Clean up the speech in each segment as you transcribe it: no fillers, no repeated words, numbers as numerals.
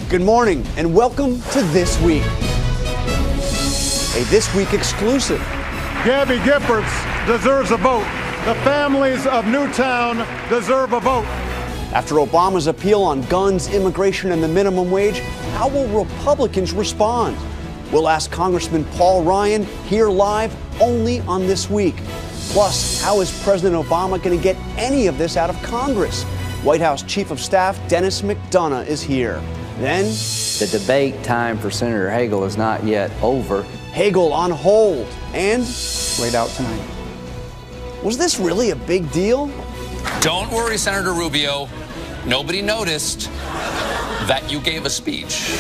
Good morning and welcome to This Week, a This Week exclusive. Gabby Giffords deserves a vote. The families of Newtown deserve a vote. After Obama's appeal on guns, immigration, and the minimum wage, how will Republicans respond? We'll ask Congressman Paul Ryan here live only on This Week. Plus, how is President Obama going to get any of this out of Congress? White House Chief of Staff Denis McDonough is here. Then, the debate time for Senator Hagel is not yet over. Hagel on hold. And wait out tonight. Was this really a big deal? Don't worry, Senator Rubio. Nobody noticed that you gave a speech.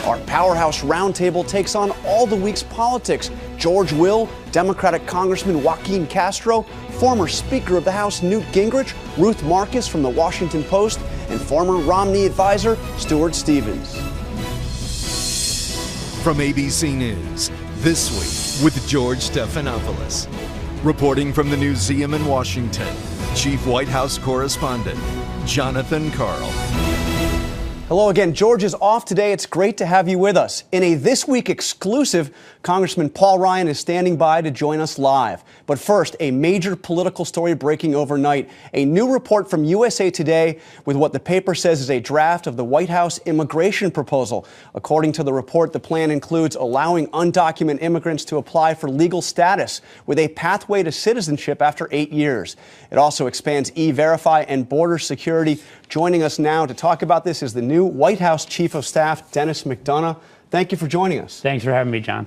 Our Powerhouse Roundtable takes on all the week's politics. George Will, Democratic Congressman Joaquin Castro, former Speaker of the House Newt Gingrich, Ruth Marcus from the Washington Post, and former Romney advisor Stuart Stevens. From ABC News, This Week with George Stephanopoulos. Reporting from the Newseum in Washington, Chief White House Correspondent Jonathan Karl. Hello again. George is off today. It's great to have you with us. In a This Week exclusive, Congressman Paul Ryan is standing by to join us live. But first, a major political story breaking overnight. A new report from USA Today with what the paper says is a draft of the White House immigration proposal. According to the report, the plan includes allowing undocumented immigrants to apply for legal status with a pathway to citizenship after 8 years. It also expands E-Verify and border security. Joining us now to talk about this is the new White House Chief of Staff, Denis McDonough. Thank you for joining us. Thanks for having me, John.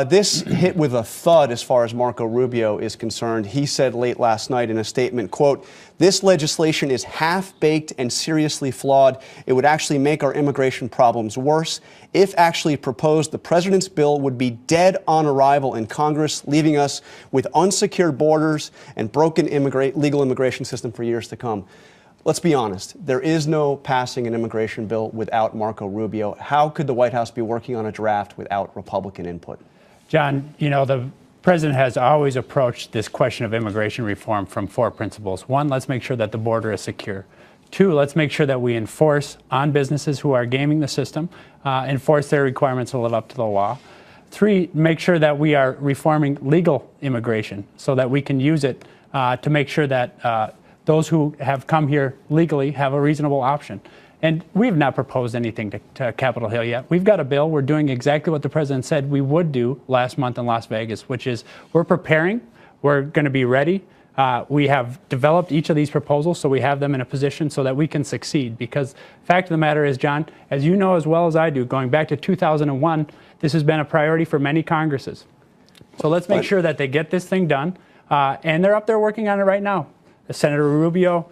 This hit with a thud as far as Marco Rubio is concerned. He said late last night in a statement, quote, "This legislation is half-baked and seriously flawed. It would actually make our immigration problems worse. If actually proposed, the president's bill would be dead on arrival in Congress, leaving us with unsecured borders and broken legal immigration system for years to come." Let's be honest. There is no passing an immigration bill without Marco Rubio. How could the White House be working on a draft without Republican input? John, the president has always approached this question of immigration reform from four principles. One, let's make sure that the border is secure. Two, let's make sure that we enforce on businesses who are gaming the system, enforce their requirements to live up to the law. Three, make sure that we are reforming legal immigration so that we can use it to make sure that those who have come here legally have a reasonable option. And we've not proposed anything to Capitol Hill yet. We've got a bill. We're doing exactly what the president said we would do last month in Las Vegas, which is we're preparing. We're going to be ready. We have developed each of these proposals so we have them in a position so that we can succeed. Because the fact of the matter is, John, as you know as well as I do, going back to 2001, this has been a priority for many Congresses. So let's make sure that they get this thing done. And they're up there working on it right now. Senator Rubio,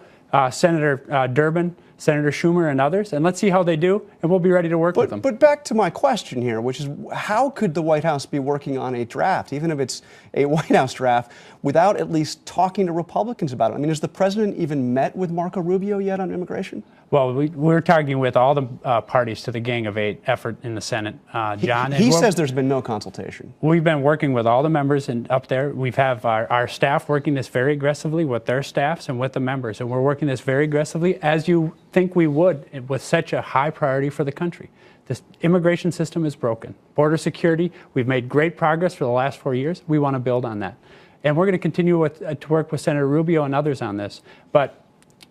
Senator Durbin, Senator Schumer, and others, and let's see how they do, and we'll be ready to work with them. But back to my question here, which is how could the White House be working on a draft, even if it's a White House draft, without at least talking to Republicans about it? I mean, has the president even met with Marco Rubio yet on immigration? Well, we're talking with all the parties to the Gang of Eight effort in the Senate, John. He says there's been no consultation. We've been working with all the members up there. We have our staff working this very aggressively with their staffs and with the members. And we're working this very aggressively, as you think we would, with such a high priority for the country. This immigration system is broken. Border security, we've made great progress for the last 4 years. We want to build on that. And we're going to continue to work with Senator Rubio and others on this. But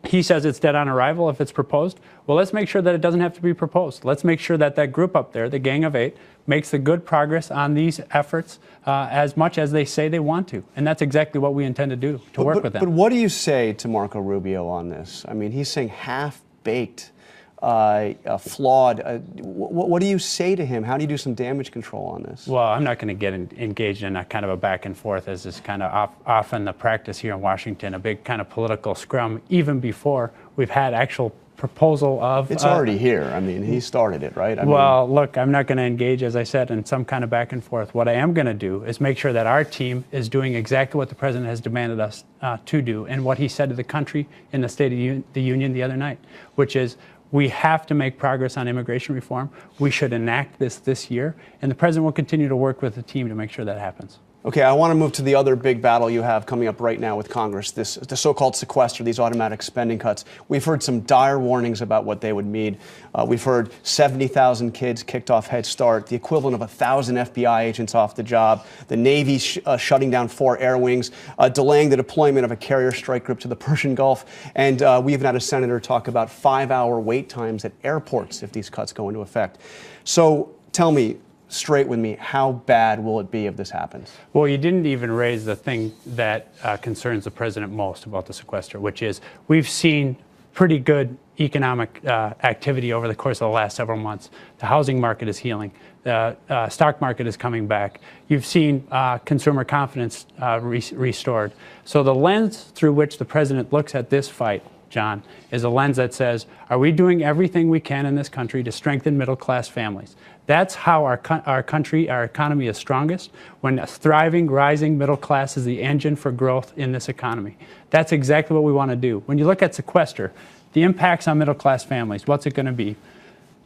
he says it's dead on arrival if it's proposed. Well, let's make sure that it doesn't have to be proposed. Let's make sure that that group up there, the Gang of Eight, makes the good progress on these efforts as much as they say they want to. And that's exactly what we intend to do, to work with them. But what do you say to Marco Rubio on this? I mean, he's saying half-baked, flawed. What do you say to him? How do you do some damage control on this? Well, I'm not going to get engaged in a kind of a back and forth, as is kind of often the practice here in Washington, a big kind of political scrum, even before we've had actual proposal of... It's already here. I mean, he started it, right? Look, I'm not going to engage, as I said, in some kind of back and forth. What I am going to do is make sure that our team is doing exactly what the president has demanded us to do and what he said to the country in the State of the Union the other night, which is we have to make progress on immigration reform. We should enact this year, and the president will continue to work with the team to make sure that happens. Okay, I want to move to the other big battle you have coming up right now with Congress, the so-called sequester, these automatic spending cuts. We've heard some dire warnings about what they would mean. We've heard 70,000 kids kicked off Head Start, the equivalent of 1,000 FBI agents off the job, the Navy shutting down 4 air wings, delaying the deployment of a carrier strike group to the Persian Gulf, and we even had a senator talk about 5-hour wait times at airports if these cuts go into effect. So tell me, straight with me, how bad will it be if this happens? Well, you didn't even raise the thing that concerns the president most about the sequester, which is we've seen pretty good economic activity over the course of the last several months. The housing market is healing. The stock market is coming back. You've seen consumer confidence restored. So the lens through which the president looks at this fight, John, is a lens that says, are we doing everything we can in this country to strengthen middle-class families? That's how our country, our economy is strongest, when a thriving, rising middle class is the engine for growth in this economy. That's exactly what we want to do. When you look at sequester, the impacts on middle-class families, what's it going to be?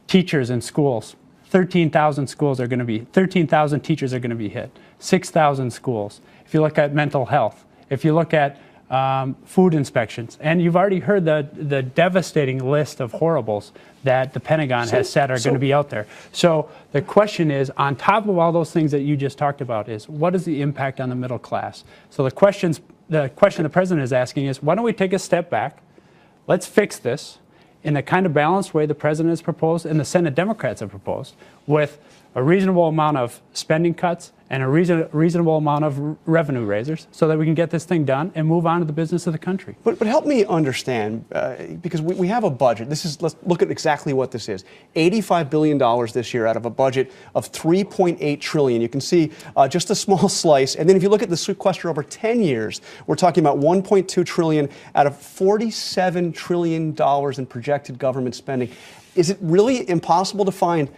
Teachers in schools, 13,000 schools are going to be, 13,000 teachers are going to be hit, 6,000 schools. If you look at mental health, if you look at food inspections, and you've already heard the devastating list of horribles that the Pentagon has said are going to be out there. So the question is, on top of all those things that you just talked about, is what is the impact on the middle class? So the question the president is asking is, why don't we take a step back? Let's fix this in the kind of balanced way the president has proposed and the Senate Democrats have proposed, with a reasonable amount of spending cuts and a reasonable amount of revenue raisers, so that we can get this thing done and move on to the business of the country. But help me understand, because we have a budget. Let's look at exactly what this is. $85 billion this year out of a budget of $3.8 trillion. You can see just a small slice. And then if you look at the sequester over 10 years, we're talking about $1.2 trillion out of $47 trillion in projected government spending. Is it really impossible to find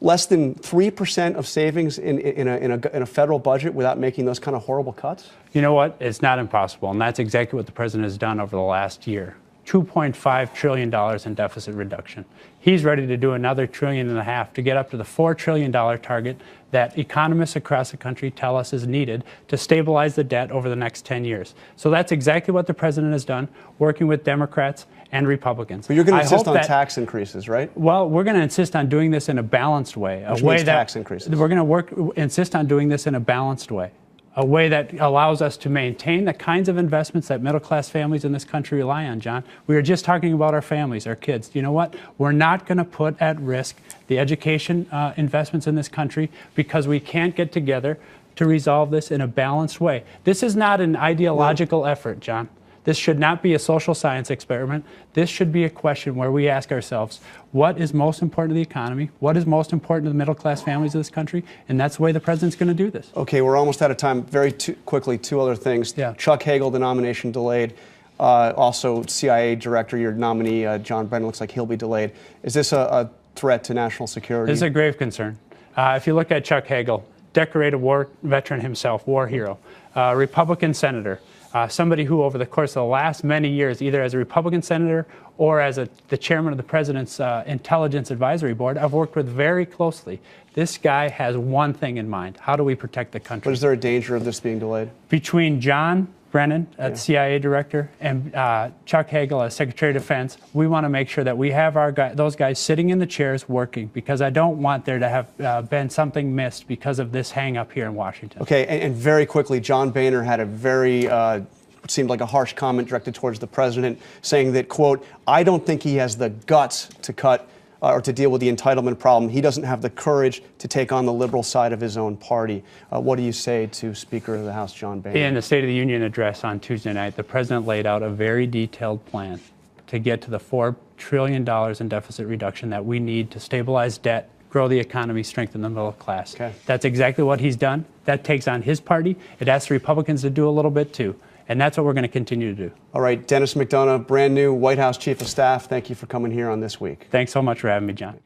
less than 3% of savings in a federal budget without making those kind of horrible cuts? You know what? It's not impossible, and that's exactly what the president has done over the last year. $2.5 trillion in deficit reduction. He's ready to do another $1.5 trillion to get up to the $4 trillion target that economists across the country tell us is needed to stabilize the debt over the next 10 years. So that's exactly what the president has done, working with Democrats and Republicans. But you're going to insist on tax increases, right? Well, we're going to insist on doing this in a balanced way. Which means tax increases. We're going to insist on doing this in a balanced way. A way that allows us to maintain the kinds of investments that middle-class families in this country rely on, John. We were just talking about our families, our kids. You know what? We're not going to put at risk the education investments in this country because we can't get together to resolve this in a balanced way. This is not an ideological effort, John. This should not be a social science experiment. This should be a question where we ask ourselves, what is most important to the economy? What is most important to the middle-class families of this country? And that's the way the president's going to do this. Okay, we're almost out of time. Very quickly, 2 other things. Yeah. Chuck Hagel, the nomination delayed. Also, CIA director, your nominee, John Brennan, looks like he'll be delayed. Is this a threat to national security? This is a grave concern. If you look at Chuck Hagel, decorated war veteran himself, war hero, Republican senator, somebody who over the course of the last many years, either as a Republican senator or as the chairman of the president's Intelligence Advisory Board, I've worked with very closely. This guy has one thing in mind. How do we protect the country? But is there a danger of this being delayed? Between John Brennan, CIA director, and Chuck Hagel as Secretary of Defense, we want to make sure that we have those guys sitting in the chairs working, because I don't want there to have been something missed because of this hang-up here in Washington. Okay, and very quickly, John Boehner had a very what seemed like a harsh comment directed towards the president, saying that, quote, I don't think he has the guts to cut or to deal with the entitlement problem. He doesn't have the courage to take on the liberal side of his own party. What do you say to Speaker of the House, John Boehner? In the State of the Union address on Tuesday night, the president laid out a very detailed plan to get to the $4 trillion in deficit reduction that we need to stabilize debt, grow the economy, strengthen the middle class. Okay. That's exactly what he's done. That takes on his party. It asks the Republicans to do a little bit too. And that's what we're going to continue to do. All right, Denis McDonough, brand new White House Chief of Staff. Thank you for coming here on This Week. Thanks so much for having me, John.